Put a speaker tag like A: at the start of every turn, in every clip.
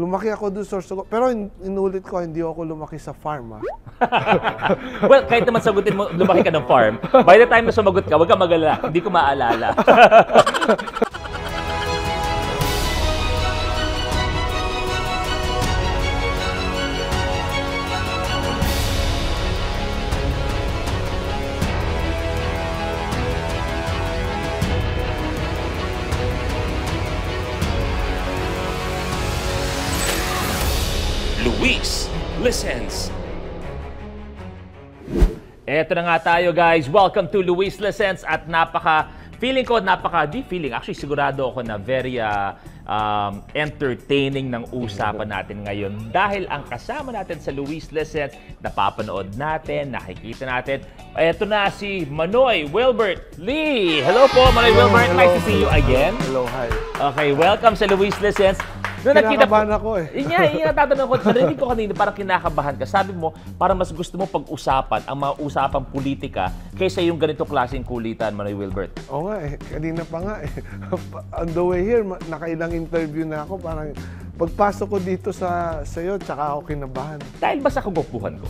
A: Lumaki ako doon sa Sorsogon. Pero inulit ko, hindi ako lumaki sa farm, ha?
B: Well, kahit naman sagutin mo, lumaki ka ng farm, by the time na sumagot ka, huwag ka mag-alala. Hindi ko maalala. Luis Listens. Eto na nga tayo, guys. Welcome to Luis Listens at actually sigurado ako na very entertaining ng usapan natin ngayon dahil ang kasama natin sa Luis Listens, napapanood natin, nakikita natin, eto na si Manoy Wilbert Lee. Hello po, Manoy Wilbert.
A: Hello.
B: Nice to see you again.
A: Hello, hi.
B: Okay, welcome sa Luis Listens.
A: Kinakabahan ako eh.
B: Yung natatanong ko, narinig ko kanina, parang kinakabahan ka. Sabi mo, parang mas gusto mo pag-usapan ang mga usapang politika kaysa yung ganito klaseng kulitan, Manoy Wilbert.
A: Oo nga eh, kanina pa nga eh. On the way here, nakailang interview na ako. Parang pagpasok ko dito sa iyo, tsaka ako kinabahan.
B: Dahil ba sa kagupuhan ko?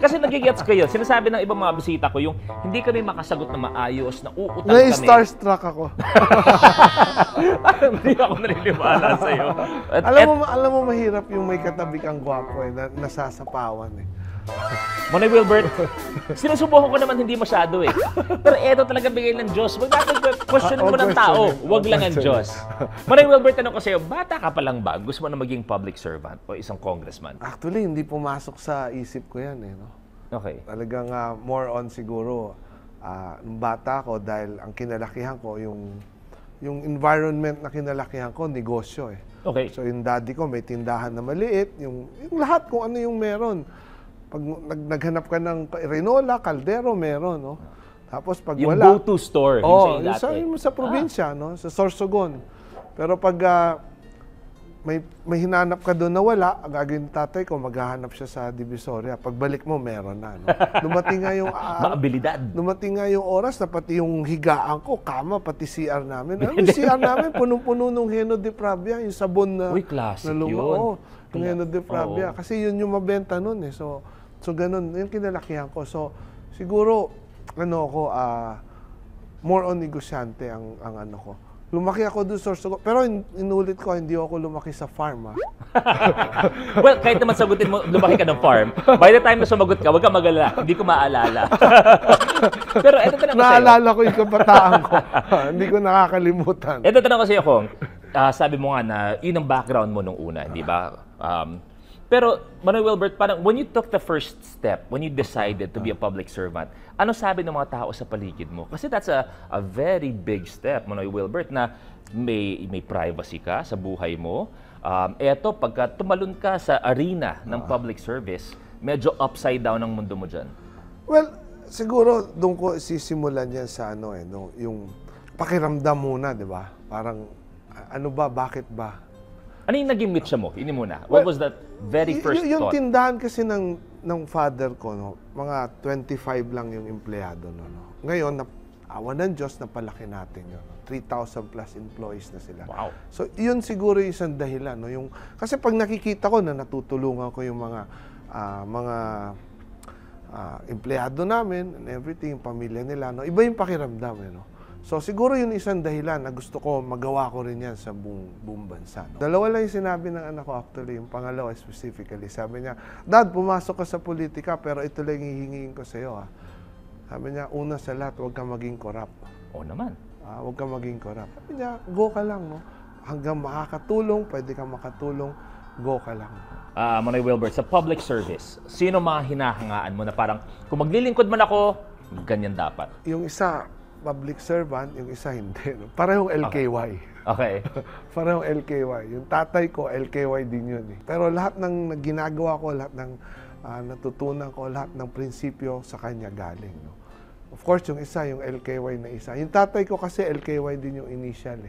B: Kasi nagigets kayo. Sinasabi ng ibang mga bisita ko, yung hindi kami makasagot na maayos, na uutang kami.
A: Na-starstruck ako.
B: Hindi ako naniniwala sa'yo.
A: Alam mo mahirap yung may katabi kang gwapo eh, na nasasapawan eh.
B: Manoy Wilbert, sinusubukan ko naman hindi masyado eh. Pero eto talaga bigay ng Diyos. Huwag natin questionin mo ng tao. Huwag lang ang Diyos. Manoy Wilbert, tanong ko sa'yo, bata ka pa lang ba? Gusto mo na maging public servant o isang congressman?
A: Actually, hindi pumasok sa isip ko yan eh. No?
B: Okay.
A: Talagang more on siguro, nung bata ko dahil ang kinalakihan ko, yung environment na kinalakihan ko, negosyo eh.
B: Okay.
A: So yung daddy ko may tindahan na maliit, yung lahat kung ano yung meron. Pag naghanap ka ng Renola, Caldero, meron, no? Tapos pag
B: yung
A: wala...
B: go-to store,
A: yung sa probinsya, no? Sa Sorsogon. Pero pag may hinanap ka doon na wala, ang gagawin ng tatay ko, maghahanap siya sa Divisoria. Pagbalik mo, meron na, no? Dumating nga yung...
B: maabilidad.
A: Dumating nga yung oras na pati yung higaan ko, kama, pati CR namin. Yung CR namin, punong-puno nung Heno de Pravia, yung sabon na...
B: Uy, classic yun.
A: Oo, yung Heno de Pravia. Kasi yun yung mabenta nun eh. So ganun, yung kinalakihan ko. So, siguro, more on negosyante ang ano ko. Lumaki ako doon sa Sorsogon. Pero inulit ko, hindi ako lumaki sa farm, ha?
B: Well, kahit naman sagutin mo, lumaki ka ng farm, by the time na sumagot ka, huwag ka mag-alala. Hindi ko maalala. Pero eto tanong ko sa'yo.
A: Naalala ko yung kabataan ko. Hindi ko nakakalimutan.
B: Eto tanong ko sa'yo, Kong. Sabi mo nga na yun ang background mo nung una, di ba? Pero, Manoy Wilbert, parang when you took the first step, when you decided to be a public servant, ano sabi ng mga tao sa paligid mo? Kasi that's a very big step, Manoy Wilbert, na may privacy ka sa buhay mo. Eto, pagka tumalon ka sa arena ng public service, medyo upside down ang mundo mo dyan.
A: Well, siguro doon ko sisimulan yan sa yung pakiramdam muna, di ba? Parang, ano ba, bakit ba?
B: Ano yung naging mitsa mo? Ini muna. What was that very first
A: yung
B: thought?
A: Yung tindahan kasi ng father ko, no, mga 25 lang yung empleyado. No. Ngayon, awan ng Diyos, napalaki natin yun. 3,000 plus employees na sila.
B: Wow.
A: So, yun siguro yung isang dahilan. No, kasi pag nakikita ko na natutulungan ko yung mga empleyado namin and everything, yung pamilya nila, no, iba yung pakiramdam. No? So, siguro yun isang dahilan na gusto ko magawa ko rin yan sa buong bansa. No? Dalawa lang yung sinabi ng anak ko actually, yung pangalawa specifically. Sabi niya, Dad, pumasok ka sa politika pero ito lang hihingin ko sa iyo. Sabi niya, una sa lahat, huwag kang maging corrupt.
B: Oo naman.
A: Huwag kang maging corrupt. Sabi niya, go ka lang. No? Hanggang makakatulong, pwede kang makatulong, go ka lang.
B: Manoy Wilbert, sa public service, sino mga hinahangaan mo na parang, kung maglilingkod man ako, ganyan dapat?
A: Yung isa, public servant, yung isa hindi. No? Parehong LKY.
B: Okay.
A: Parehong LKY. Yung tatay ko, LKY din yun. Pero lahat ng ginagawa ko, lahat ng natutunan ko, lahat ng prinsipyo sa kanya galing. No? Of course, yung isa, yung LKY na isa. Yung tatay ko kasi LKY din yung initial.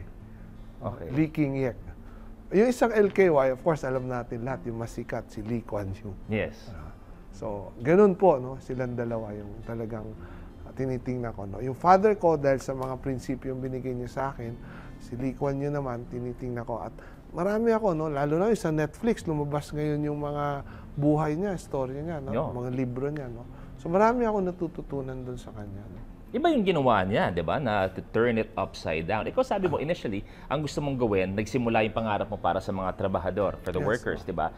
B: Okay.
A: Lee King-yek. Yung isang LKY, of course, alam natin lahat, yung masikat, si Lee Kuan Yew.
B: Yes.
A: So, ganun po, no? Silang dalawa yung talagang tinitingnan ko. No? Yung father ko, dahil sa mga prinsipyo yung binigay niya sa akin, si Lee Kuan Yew naman, tinitingnan ko. At marami ako, no? Lalo na yung sa Netflix, lumabas ngayon yung mga buhay niya, story niya, no?
B: Yo.
A: Mga libro niya. No? So marami ako natututunan doon sa kanya. No?
B: Iba yung ginawa niya, di ba? Na to turn it upside down. Ikaw sabi mo, initially, ang gusto mong gawin, nagsimula yung pangarap mo para sa mga trabahador, for the
A: Yes,
B: workers, di ba?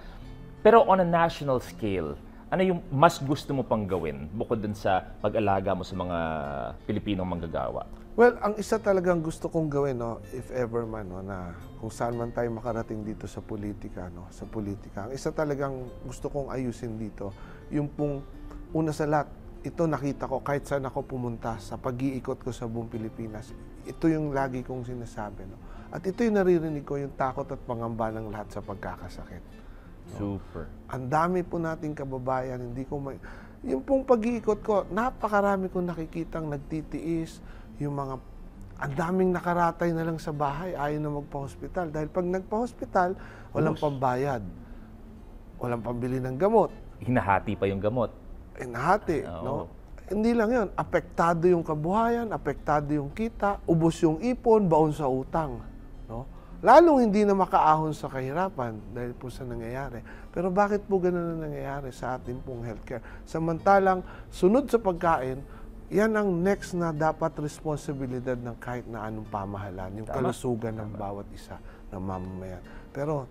B: Pero on a national scale, ano yung mas gusto mo pang gawin bukod dun sa pag-alaga mo sa mga Pilipinong manggagawa?
A: Well, ang isa talagang gusto kong gawin, no, if ever man, no, na kung saan man tayo makarating dito sa politika, no, sa politika, ang isa talagang gusto kong ayusin dito, yung pong una sa lahat, ito nakita ko kahit saan ako pumunta sa pag-iikot ko sa buong Pilipinas. Ito yung lagi kong sinasabi. No? At ito yung naririnig ko, yung takot at pangamba ng lahat sa pagkakasakit. No?
B: Super.
A: Ang dami po nating kababayan, hindi ko may... Yung pong pag-iikot ko, napakarami kong nakikitang nagtitiis, yung mga... Ang daming nakaratay na lang sa bahay, ayaw na magpa-hospital. Dahil pag nagpa-hospital, walang pambayad. Walang pambili ng gamot.
B: Hinahati pa yung gamot.
A: Nahati, no? Hindi lang yun. Apektado yung kabuhayan, apektado yung kita, ubos yung ipon, baon sa utang. No? Lalong hindi na makaahon sa kahirapan dahil po sa nangyayari. Pero bakit po ganun na nangyayari sa ating pong healthcare? Samantalang, sunod sa pagkain, yan ang next na dapat responsibilidad ng kahit na anong pamahalaan, yung kalusugan ng bawat isa ng mamamayan. Pero,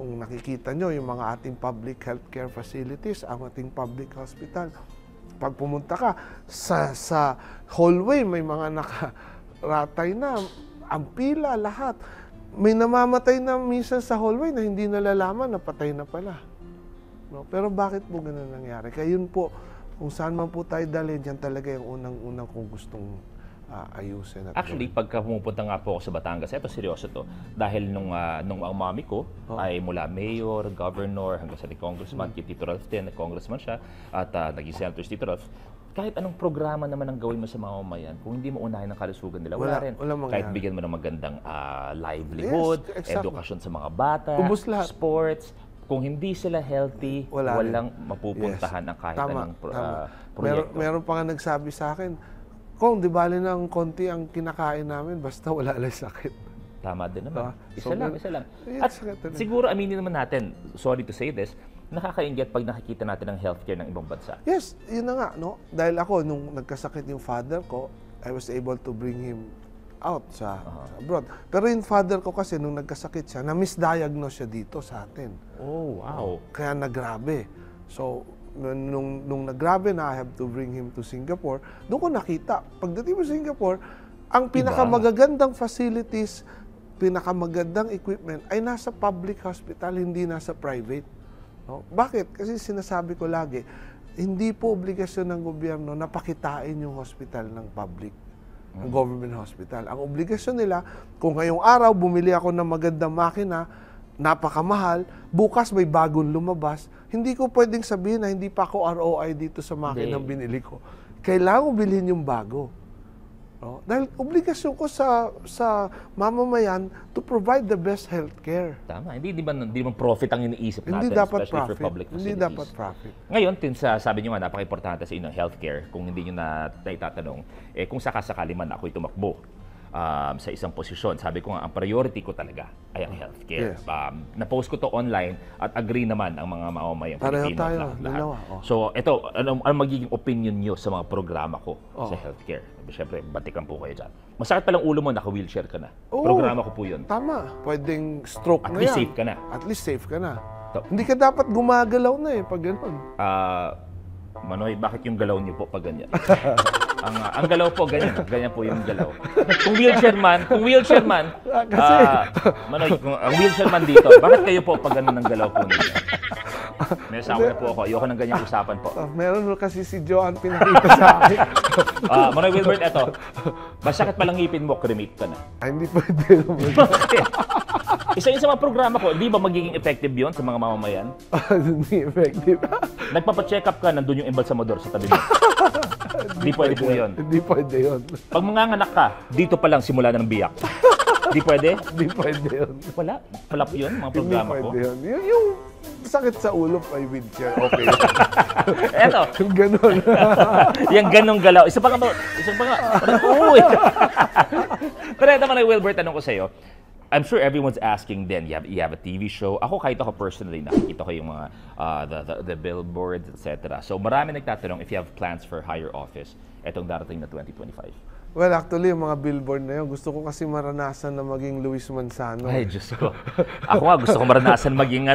A: kung nakikita nyo, yung mga ating public healthcare facilities, ang ating public hospital, pag pumunta ka, sa hallway, may mga nakaratay na, ang pila, lahat. May namamatay na minsan sa hallway na hindi nalalaman, napatay na pala. No? Pero bakit po ganun nangyari? Kaya yun po, kung saan man po tayo dalhin, yan talaga yung unang-unang kong gustong ayusin. At
B: Actually, pagka pumupunta nga po ako sa Batangas, eto seryoso to, dahil nung ang mami ko ay mula mayor, governor, hanggang sa congressman, kay Tito Ralph din, congressman siya, at naging senator si Tito Ralph, kahit anong programa naman ang gawin mo sa mamamayan, kung hindi mo unahin ang kalusugan nila, wala rin. Kahit bigyan mo ng magandang livelihood,
A: Yes, exactly.
B: edukasyon sa mga bata,
A: Ubus lahat.
B: sports, kung hindi sila healthy, walang mapupuntahan ang kahit anong proyekto.
A: Meron pa nga nagsabi sa akin, kung di bali ng konti ang kinakain namin, basta wala lang sakit.
B: Tama din naman.
A: So,
B: Isa lang.
A: yes,
B: At
A: sakit na.
B: siguro aminin naman natin, sorry to say this, nakakainggit pag nakikita natin ang healthcare ng ibang bansa.
A: Yes, yun na nga, no? Dahil ako, nung nagkasakit yung father ko, I was able to bring him out sa abroad. Pero yung father ko kasi, nung nagkasakit siya, na-misdiagnose siya dito sa atin.
B: Oh, wow.
A: Kaya nagrabe. So, nung nagrabe na, I have to bring him to Singapore, doon ko nakita. Pagdating mo sa Singapore, ang pinakamagagandang facilities, pinakamagandang equipment ay nasa public hospital, hindi nasa private. No? Bakit? Kasi sinasabi ko lagi, hindi po obligasyon ng gobyerno na pakitain yung hospital ng public, ng government hospital. Ang obligasyon nila, kung ngayong araw bumili ako ng magandang makina, napakamahal, bukas may bagong lumabas, hindi ko pwedeng sabihin na hindi pa ako ROI dito sa makinang binili ko. Kailangan ko bilhin yung bago. No? Dahil obligasyon ko sa mamamayan to provide the best healthcare.
B: Tama. Hindi man profit ang iniisip natin,
A: Hindi dapat
B: especially
A: profit.
B: for public facilities.
A: Hindi dapat profit.
B: Ngayon, sabi nyo nga, napaka-importante sa inyo ng healthcare. Kung hindi nyo na itatanong, kung sakasakali man ako'y tumakbo sa isang posisyon, sabi ko nga, ang priority ko talaga ay ang healthcare.
A: Yes.
B: Na-post ko to online at agree naman ang mga mamamayang
A: Pareho
B: Pilipino.
A: tayo,
B: lahat.
A: dalawa.
B: So, ito, ano magiging opinion nyo sa mga programa ko sa healthcare? Siyempre, batikan po kayo dyan. Masakit palang ulo mo, naka-wheelchair ka na.
A: Oo.
B: Programa ko po yun.
A: Tama. Pwedeng stroke
B: At
A: na
B: least
A: yan.
B: safe ka na.
A: At least safe ka na.
B: So,
A: Hindi ka dapat gumagalaw na pag gano'n.
B: Manoy, bakit yung galaw niyo po pag ganyan? ang galaw po ganyan po yung galaw. Kung wheelchair man, Manoy, kung ang wheelchair man dito, bakit kayo po pag ganun ng galaw po ninyo? May asawa na po ako, ayoko ng ganyang usapan po.
A: Meron mo kasi si Joan pinakita sa akin.
B: Manoy Wilbert, eto, masakit palang ngipin mo, cremate ka na.
A: Ay, hindi pwede naman.
B: Isa yun sa mga programa ko, di ba magiging effective yun sa mga mamamayan?
A: Hindi effective.
B: Nagpapacheck up ka, nandun yung embalsamador sa tabi mo. Di pwede po yun.
A: Hindi pwede yun.
B: Pag manganganak ka, dito pa lang simula na ng biyak. Di pwede?
A: Hindi pwede yun.
B: Wala. Palap yun, mga
A: Hindi
B: programa ko.
A: pwede yun. Yung sakit sa ulo ay wheelchair. Okay.
B: Eto,
A: Yung ganun.
B: yung ganong galaw. Isa pa nga, uy. Pero eto man, Wilbert, tanong ko sa'yo. I'm sure everyone's asking then, you have a TV show. Ako, kahit ako personally, nakikita ko yung mga the billboards, etc. So marami nagtatanong if you have plans for higher office etong darating na 2025.
A: Well, actually, yung mga billboard na yun, gusto ko kasi maranasan na maging Luis Manzano.
B: Ay, Diyos ko. Ako nga, gusto ko maranasan maging,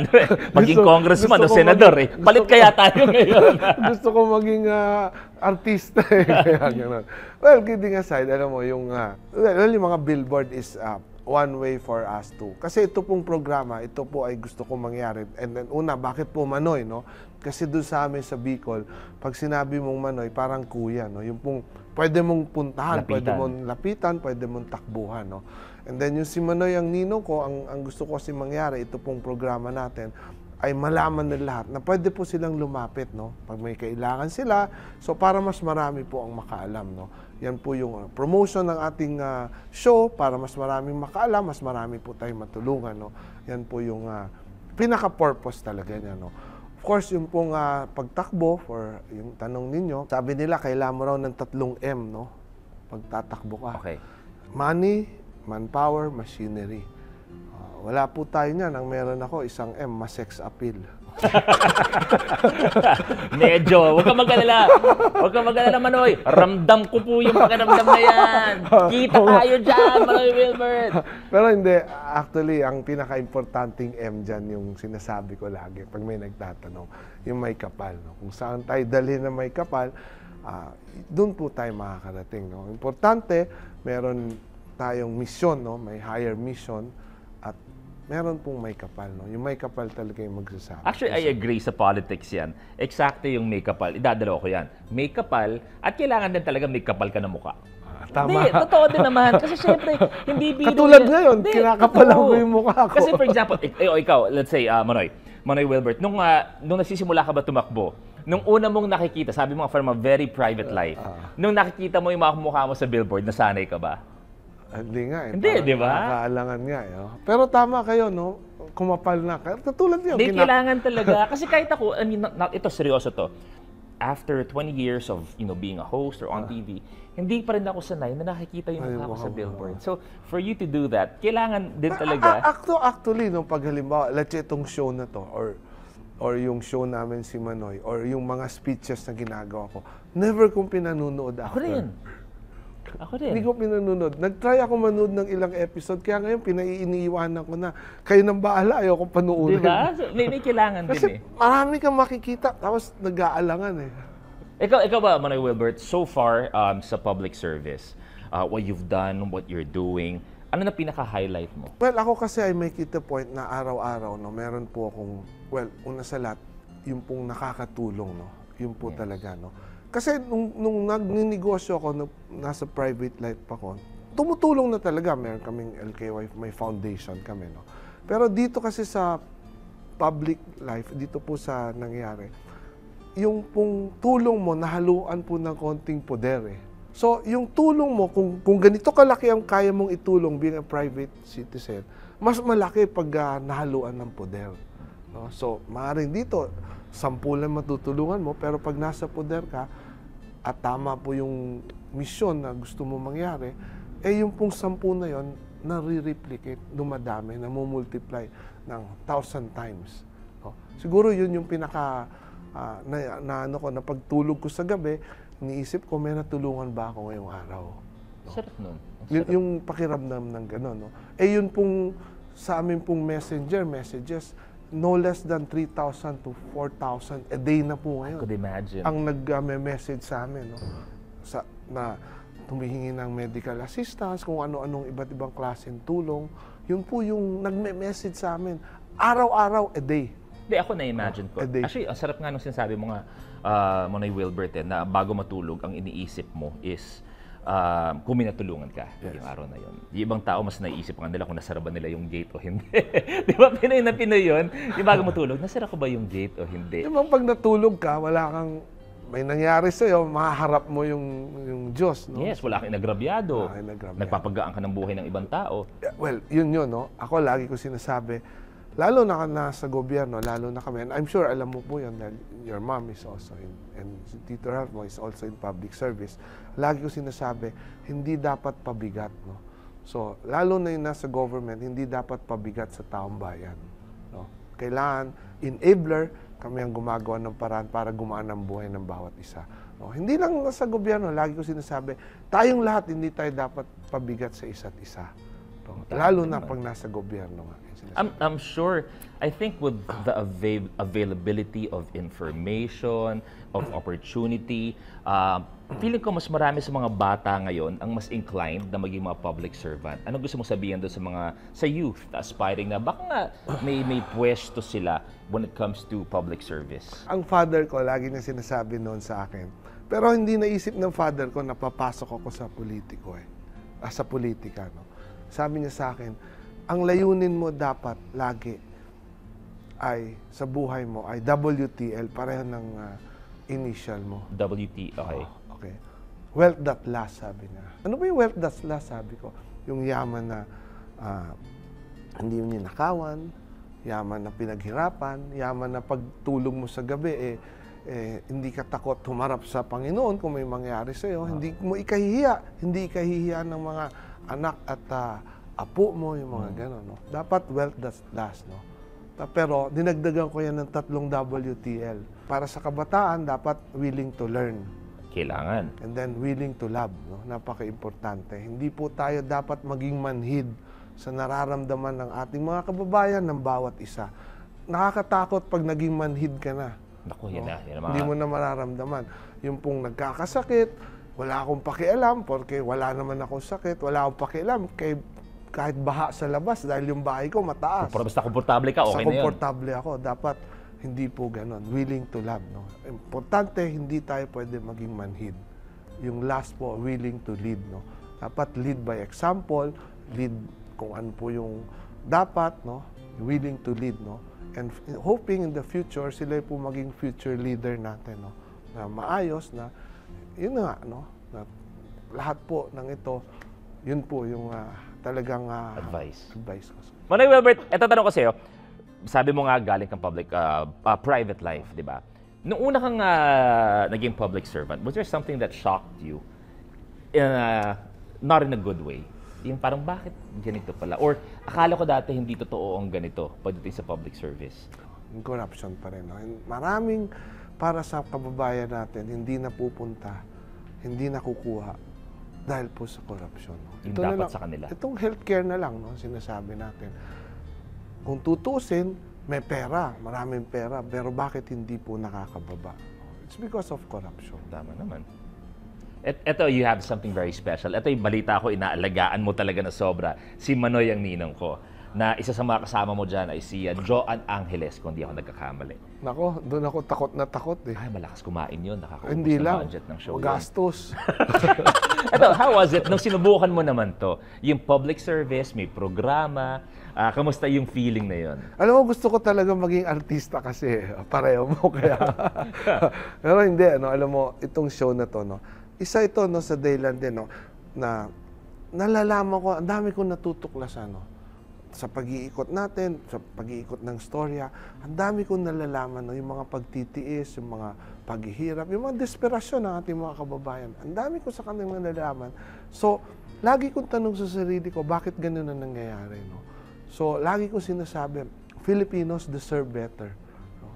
B: maging
A: Gusto-
B: congressman o
A: gusto ko
B: senador.
A: maging-
B: Palit kaya tayo ngayon.
A: Gusto ko maging artista. Kaya ganun. Well, kidding aside, alam mo, yung mga billboard is one way for us to. Kasi ito pong programa, ito po ay gusto ko mangyari. And then, una, bakit po Manoy, no? Kasi doon sa amin sa Bicol, pag sinabi mong Manoy, parang kuya, no? Yung pong pwede mong puntahan, pwede
B: Lapitan.
A: mong lapitan, pwede mong takbuhan, no? And then yung si Manoy, ang ninong ko, ang gusto ko kasi mangyari, ito pong programa natin, ay malaman ng lahat na pwede po silang lumapit, no? Pag may kailangan sila, so para mas marami po ang makaalam, no? Yan po yung promotion ng ating show, para mas maraming makaalam, mas marami po tayong matulungan, no? Yan po yung pinaka-purpose talaga niya, no? Of course, yung pong pagtakbo, for yung tanong ninyo, sabi nila, kailangan mo raw ng 3 M, no? Pagtatakbo ka.
B: Okay.
A: Money, manpower, machinery. Wala po tayo niyan. Ang meron ako, 1 M, ma-sex appeal.
B: Medyo, huwag kang mag-alala. Huwag kang mag-alala, Manoy. Ramdam ko po yung pakiramdam na yan. Kita tayo dyan, Manoy Wilbert.
A: Pero hindi, actually, ang pinaka-importanting M dyan, yung sinasabi ko lagi pag may nagtatanong, yung may kapal. No? Kung saan tayo dalhin na may kapal, doon po tayo makakarating. No? Importante, meron tayong mission, no? May higher mission, at meron pong may kapal. No? Yung may kapal talaga yung magsasabi.
B: Actually, I agree sa politics yan. Eksakto yung may kapal. Idadalaw ko yan. May kapal, at kailangan din talaga may kapal ka na mukha.
A: Tama.
B: Hindi, totoo din naman. Kasi syempre, hindi biro.
A: Katulad
B: yan.
A: ngayon,
B: Hindi,
A: kinakapalan
B: totoo.
A: ko yung mukha ko.
B: Kasi for example, ikaw, let's say, Manoy Wilbert, nung nagsisimula ka ba tumakbo, nung una mong nakikita, sabi mo from a very private life, nung nakikita mo yung mga mukha mo sa billboard, nasanay ka ba?
A: Hindi nga eh.
B: Hindi,
A: Parang
B: di ba?
A: nakakaalangan nga eh. Oh. Pero tama kayo, no? Kumapal na. Katulad niyo.
B: Hindi, kailangan talaga. Kasi kahit ako, I mean, ito, seryoso to. After 20 years of, being a host or on TV, hindi pa rin ako sanay na nakikita yung mukha ko sa billboard. So, for you to do that, kailangan din talaga.
A: Actually, no, pag halimbawa, let's say itong show na to, or yung show namin si Manoy, or yung mga speeches na ginagawa ko, never kong pinanunood
B: Ako rin. Ako din.
A: Hindi ko pinanonood. Nag-try ako manood ng ilang episode, kaya ngayon pinaiiniiwanan ko na. Kayo nang bahala, ayaw kong panuorin.
B: Diba? So, may kailangan
A: Kasi
B: din eh.
A: marami kang makikita, tapos nag-aalangan eh.
B: Ikaw ba, Manoy Wilbert, so far sa public service, what you've done, what you're doing, ano na pinaka-highlight mo?
A: Well, ako kasi ay may kita point na araw-araw, no, meron po akong, well, una sa lahat, yung pong nakakatulong, no? Yung po talaga, no? Kasi nung nagninegosyo ako, nasa private life pa ko, tumutulong na talaga. Meron kaming LKY, may foundation kami, no? Pero dito kasi sa public life, dito po sa nangyari, yung pong tulong mo, nahaluan po ng konting poder eh. So, yung tulong mo, kung ganito kalaki ang kaya mong itulong being a private citizen, mas malaki pag nahaluan ng poder. No? So, maaaring dito, 10 lang matutulungan mo, pero pag nasa poder ka, at tama po yung mission na gusto mo mangyari, eh yung pong 10 na yon nare-replicate, dumadami, namumultiply ng 1,000 times. No? Siguro yun yung pinaka, na pagtulog ko sa gabi, iniisip ko, may natulungan ba ako ngayong araw? No?
B: Sarap nun.
A: Yung pakiramdam ng gano'n. No? Eh yun pong, sa amin pong messages, no less than 3,000 to 4,000 a day na po ngayon.
B: I could imagine.
A: Ang nag-message sa amin, no? Na tumihingi ng medical assistance, kung ano-anong iba't ibang klaseng tulong. Yun po yung nagme-message sa amin. Araw-araw, a day.
B: Hindi, ako na-imagine ko.
A: A day.
B: Actually, ang sarap nga nung sinasabi mo nga, Manoy Wilbert, na bago matulog, ang iniisip mo is kung minatulungan ka yung araw na yun. Yung ibang tao, mas naiisip nga nila kung nasara ba nila yung gate o hindi. Di ba, Pinoy na Pinoy yun? Yung bago matulog, nasara ko ba yung gate o hindi?
A: Yung pag natulog ka, wala kang, may nangyari sa'yo, maharap mo yung Diyos. No?
B: Yes, wala kang inagrabyado.
A: Wala kang inagrabyado.
B: Nagpapagaan ka ng buhay ng ibang tao.
A: Well, yun, no? Ako lagi ko sinasabi, lalo na nasa gobyerno, lalo na kami, and I'm sure alam mo po yun, dahil your mom is also and si Tito Ralph mo is also in public service. Lagi ko sinasabi, hindi dapat pabigat, no? So, lalo na yung nasa government, hindi dapat pabigat sa taong bayan. No? Kailangan, enabler, kami ang gumagawa ng paraan para gumaan ang buhay ng bawat isa. No? Hindi lang nasa gobyerno, lagi ko sinasabi, tayong lahat, hindi tayo dapat pabigat sa isa't isa. No? Lalo na pag nasa gobyerno nga.
B: I'm sure, I think with the availability of information, of opportunity, feeling ko mas marami sa mga bata ngayon ang mas inclined na maging mga public servant. Ano gusto mo sabihin doon sa youth na aspiring na baka nga may pwesto sila when it comes to public service?
A: Ang father ko, lagi na sinasabi noon sa akin, pero hindi naisip ng father ko na papasok ako sa politiko sa politika. No? Sabi niya sa akin, ang layunin mo dapat lagi ay sa buhay mo ay WTL, pareho ng initial mo.
B: WT, okay.
A: Okay. Wealth that lasts, sabi niya. Ano ba yung wealth that lasts, sabi ko? Yung yaman na hindi mo ninakawan, yaman na pinaghirapan, yaman na pagtulog mo sa gabi, hindi ka takot humarap sa Panginoon kung may mangyari sa'yo. Hindi mo ikahihiya. Hindi ikahihiya ng mga anak at apo mo, yung mga gano'n, no? Dapat wealth that lasts, no? Pero dinagdagan ko yan ng 3 WTL. Para sa kabataan, dapat willing to learn.
B: Kailangan.
A: And then willing to love, no? Napaka-importante. Hindi po tayo dapat maging manhid sa nararamdaman ng ating mga kababayan ng bawat isa. Nakakatakot pag naging manhid ka na.
B: Naku, yan na. Yan
A: Hindi mo na mararamdaman. Yung pong nagkakasakit, wala akong pakialam porque wala naman akong sakit, wala akong pakialam kahit baha sa labas dahil yung bahay ko mataas.
B: Basta komportable ka, okay na yun.
A: Komportable ako. Dapat hindi po ganon. Willing to love. No? Importante, hindi tayo pwede maging manhid. Yung last po, willing to lead. No? Dapat lead by example, lead kung ano po yung dapat, no? Willing to lead. No? And hoping in the future, sila po maging future leader natin. No? Na maayos, na yun nga, no? Na lahat po ng ito, yun po yung talagang
B: advice
A: ko.
B: Manoy Wilbert, eto tanong ko sa'yo. Sabi mo nga galing kang private life, di ba? Nung una kang naging public servant, was there something that shocked you? Not in a good way. Yung parang bakit ganito pala? Or akala ko dati hindi totoo ang ganito pagdating sa public service.
A: Yung corruption pa rin. No? Maraming para sa kababayan natin, hindi napupunta, hindi nakukuha dahil po sa corruption. No?
B: Yung dapat sa kanila.
A: Itong healthcare na lang, no, sinasabi natin. Kung tutusin, may pera, maraming pera, pero bakit hindi po nakakababa? It's because of corruption.
B: Tama naman. Ito, you have something very special. Ito yung balita ko, inaalagaan mo talaga na sobra. Si Manoy ang ninang ko. Na isa sa mga kasama mo dyan ay si Joan Angeles, kung di ako nagkakamali.
A: Nako, doon ako takot na takot eh.
B: Ay, malakas kumain yun. Nakakaubos
A: Hindi
B: ng
A: lang,
B: budget ng show.
A: gastos.
B: Ito, how was it nung sinubukan mo naman to? Yung public service, may programa, kamusta yung feeling na yun?
A: Alam mo, gusto ko talaga maging artista kasi pareho mo kaya. Pero hindi, ano, alam mo, itong show na to, no, isa ito no, sa Dayland din, no, na nalalaman ko, ang dami kong natutuklasan, no, sa pag-iikot natin, sa pag-iikot ng storya, ang dami kong nalalaman, no, yung mga pagtitiis, yung mga paghihirap, yung mga desperasyon ng ating mga kababayan. Ang dami ko sa kanilang nalalaman. So, lagi kong tanong sa sarili ko, bakit ganun ang nangyayari, no? So, lagi ko sinasabi, Filipinos deserve better. No?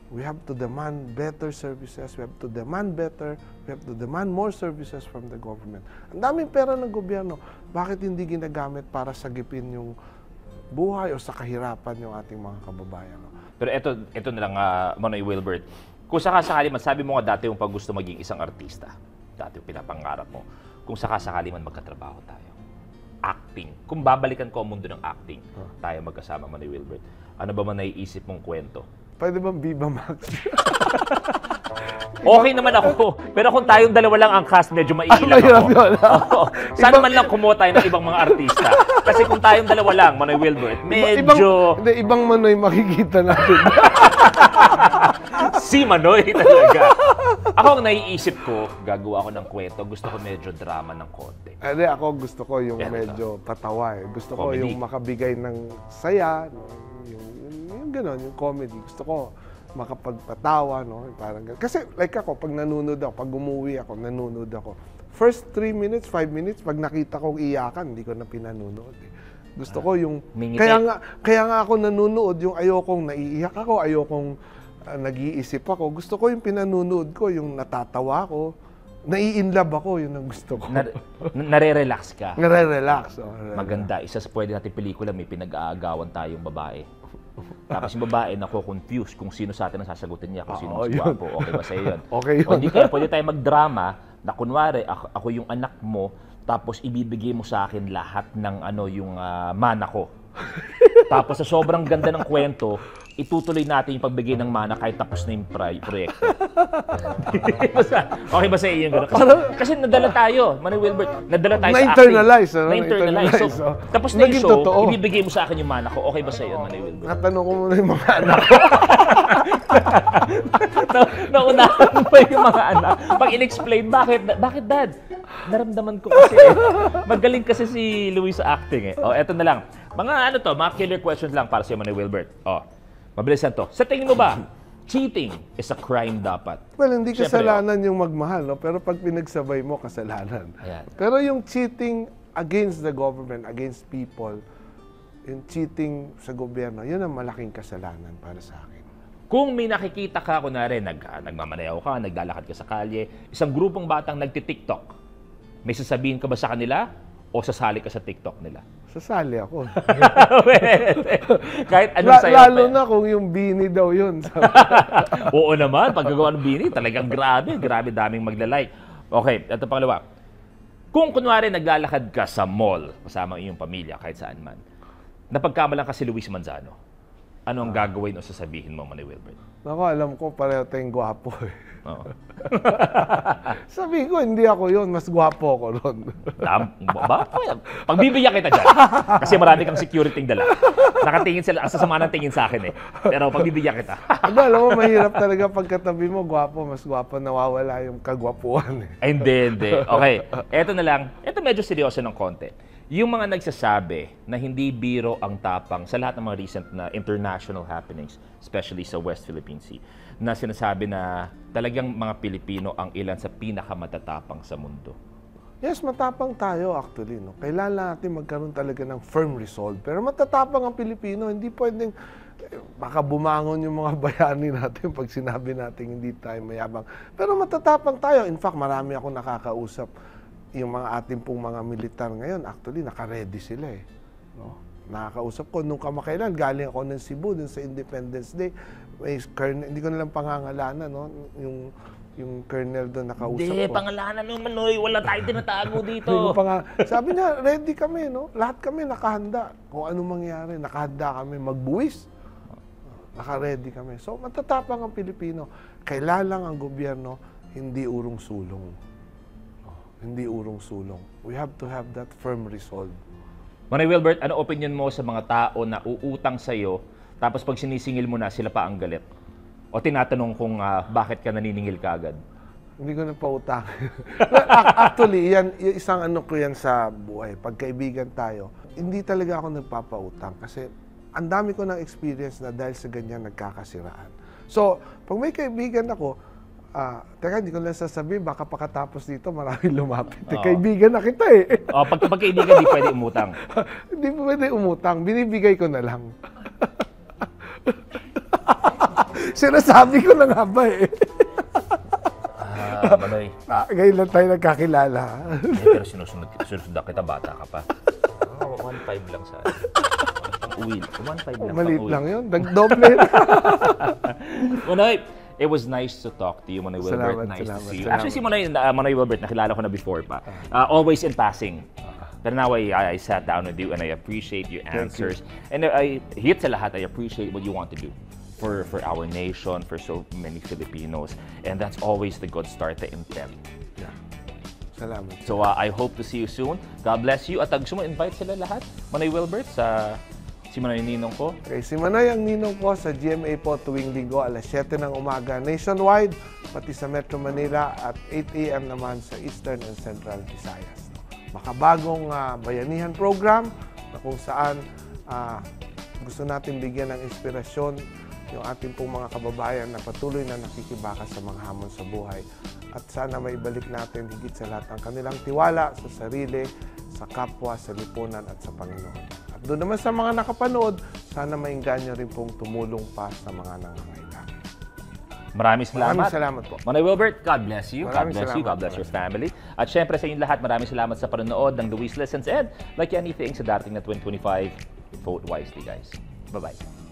A: We have to demand better services, we have to demand better, we have to demand more services from the government. Ang daming pera ng gobyerno, bakit hindi ginagamit para sagipin yung buhay o sa kahirapan yung ating mga kababayan? No?
B: Pero ito na lang, Manoy Wilbert. Kung sakasakali man, sabi mo nga dati yung pag gusto maging isang artista, dati yung pinapangarap mo, kung sakasakali man magkatrabaho tayo, acting. Kung babalikan ko ang mundo ng acting, tayo magkasama, Manoy Wilbert, ano ba man naiisip mong kwento?
A: Pwede bang Viva Max?
B: Okay naman ako. Pero kung tayong dalawa lang ang cast, medyo maiilang
A: mahirap
B: ako.
A: yun.
B: Oo. Sana man lang kumuha tayo ng ibang mga artista. Kasi kung tayong dalawa lang, Manoy Wilbert, medyo...
A: Ibang Manoy makikita natin.
B: Si Manoy talaga. Ako ang naiisip ko, gagawa ko ng kwento, gusto ko medyo drama ng konti.
A: Hindi, ako gusto ko yung
B: Pero
A: medyo patawa eh. Gusto ko
B: comedy.
A: yung makabigay ng saya, no? yung gano'n, yung comedy. Gusto ko makapagpatawa, no? Parang gano'n. Kasi like ako, pag nanonood ako, pag umuwi ako, nanonood ako, First 3 minutes, 5 minutes, pag nakita kong iyakan, hindi ko na pinanunood. Gusto ko yung...
B: Mingiti.
A: Kaya nga ako nanunood, yung ayokong naiiyak ako, ayokong nag-iisip ako. Gusto ko yung pinanunood ko, yung natatawa ko. Nai-inlove ako, yun ang gusto ko.
B: Nare-relax ka.
A: Nare-relax.
B: Maganda. Isa sa pwede natin pelikula, may pinag-aagawan tayong babae. Tapos yung babae nako-confuse kung sino sa atin ang sasagutin niya, kung sino mas gwapo. Okay ba sa'yo yun?
A: Okay yun.
B: O hindi kaya pwede tayo magdrama na kunwari, ako yung anak mo, tapos ibibigay mo sa akin lahat ng yung mana ko. Tapos sa sobrang ganda ng kwento, itutuloy natin yung pagbigay ng mana kahit tapos na yung proyekto. Okay ba sa iyo yung gano'n? Kasi nadala tayo, Manny Wilbert, nadala tayo sa acting.
A: Na-internalize.
B: Na-internalize. So, tapos na yung
A: naging
B: show,
A: totoo.
B: ibibigay mo sa akin yung mana ko. Okay ba sa iyo, Manny Wilbert?
A: Natanong ko muna yung mga anak ko.
B: Naunahan mo yung mga anak. Pag in-explain, bakit dad? Naramdaman ko kasi. Magaling kasi si Luis sa acting eh. O, eto na lang. Mga mga killer questions lang para sa Manny Wilbert. O, mabilisan to. Sa tingin mo ba, cheating is a crime dapat?
A: Well, hindi
B: Siyempre,
A: kasalanan yung magmahal, no? Pero pag pinagsabay mo, kasalanan.
B: Ayan.
A: Pero yung cheating against the government, against people, yung cheating sa gobyerno, yun ang malaking kasalanan para sa akin.
B: Kung may nakikita ka, kunwari, nagmamaneho ka, naglalakad ka sa kalye, isang grupong batang nagti-TikTok, may sasabihin ka ba sa kanila o sasali ka sa TikTok nila?
A: Sasali ako.
B: Kahit anong sayo.
A: Lalo na kung yung bini daw yun.
B: Oo naman, pagkagawa ng bini, talagang grabe daming magla-like. Okay, ito pangalawa. Kung kunwari naglalakad ka sa mall, kasama ang iyong pamilya, kahit saan man, napagkamalan ka si Luis Manzano, ano ang gagawin o sasabihin mo, Manny Wilbert?
A: Ako, alam ko, pareho tayong gwapo eh.
B: Oo.
A: Sabi ko, hindi ako yun. Mas gwapo ako ron.
B: Pagbibigyan kita dyan. Kasi marami kang security dala. Nakatingin sila, ang sasama ng tingin sa akin eh. Pero pagbibigyan kita.
A: Alam mo, mahirap talaga pagkatabi mo, gwapo, mas gwapo, nawawala yung kagwapuan eh.
B: Ay, hindi. Okay, eto na lang. Eto medyo seryoso ng konti. Yung mga nagsasabi na hindi biro ang tapang sa lahat ng mga recent na international happenings, especially sa West Philippine Sea, na sinasabi na talagang mga Pilipino ang ilan sa pinakamatatapang sa mundo.
A: Yes, matapang tayo actually. No? Kailangan natin magkaroon talaga ng firm resolve. Pero matatapang ang Pilipino. Hindi pwedeng, baka bumangon yung mga bayani natin pag sinabi natin hindi tayo mayabang. Pero matatapang tayo. In fact, marami akong nakakausap. Yung mga ating pong mga militar ngayon, actually, naka-ready sila eh. No? Nakakausap ko, nung kamakailan, galing ako ng Cebu, dun sa Independence Day. May colonel, hindi ko nalang pangangalanan, no? Yung colonel doon nakausap ko.
B: Hindi, pangalanan naman, Noy. Wala tayong tinatago dito.
A: Sabi niya, ready kami, no? Lahat kami nakahanda. Kung anong mangyari, nakahanda kami magbuwis. Naka-ready kami. So, matatapang ang Pilipino. Kailangan lang ang gobyerno, hindi urong sulong. Hindi urong sulong. We have to have that firm resolve.
B: Manny Wilbert, ano opinion mo sa mga tao na uutang sa'yo, tapos pag sinisingil mo na, sila pa ang galit? O tinatanong kung bakit ka naniningil ka agad?
A: Hindi ko na pautang. Actually, yan, isang ano ko yan sa buhay. Pagkaibigan tayo, hindi talaga ako nagpapautang kasi ang dami ko ng experience na dahil sa ganyan nagkakasiraan. So, pag may kaibigan ako, teka, hindi ko lang sasabihin, baka pagkatapos dito maraming lumapit. Kaibigan na kita eh.
B: Pag kaibigan, di pwede umutang.
A: Hindi pwede umutang. Binibigay ko na lang. Sinasabi ko na nga ba eh.
B: Manoy.
A: Ngayon lang tayo nagkakilala.
B: Pero sinusunod kita, bata ka pa. 1.5 lang sa uwi. 1.5 lang.
A: Maliit lang yun. Nagdoble.
B: Manoy, it was nice to talk to you, Manny Wilbert. Nice to see you. Actually, si Manny Wilbert, nakilala ko na before pa. Always in passing. Pero now I sat down with you and I appreciate your answers. And higit sa lahat, I appreciate what you want to do for our nation, for so many Filipinos. And that's always the good start, the intent.
A: Yeah. Salamat.
B: So I hope to see you soon. God bless you. At gusto mo invite sila lahat, Manny Wilbert, sa si Manoy Ninong ko.
A: Okay, si Manoy ang ninong ko sa GMA po tuwing linggo alas 7 ng umaga nationwide, pati sa Metro Manila at 8 a.m. naman sa Eastern and Central Visayas. Makabagong bayanihan program na kung saan gusto natin bigyan ng inspirasyon yung ating pong mga kababayan na patuloy na nakikibaka sa mga hamon sa buhay. at sana maibalik natin higit sa lahat ang kanilang tiwala sa sarili, sa kapwa, sa lipunan at sa Panginoon. At doon naman sa mga nakapanood, sana maingganyo rin pong tumulong pa sa mga nangangailangan.
B: Maraming salamat.
A: Maraming salamat po.
B: Manoy Wilbert, God bless you.
A: Maraming
B: God bless you.
A: salamat.
B: God bless your family. At syempre sa inyong lahat, maraming salamat sa panonood ng Luis Lessons. And like anything sa darating na 2025, vote wisely, guys. Bye-bye.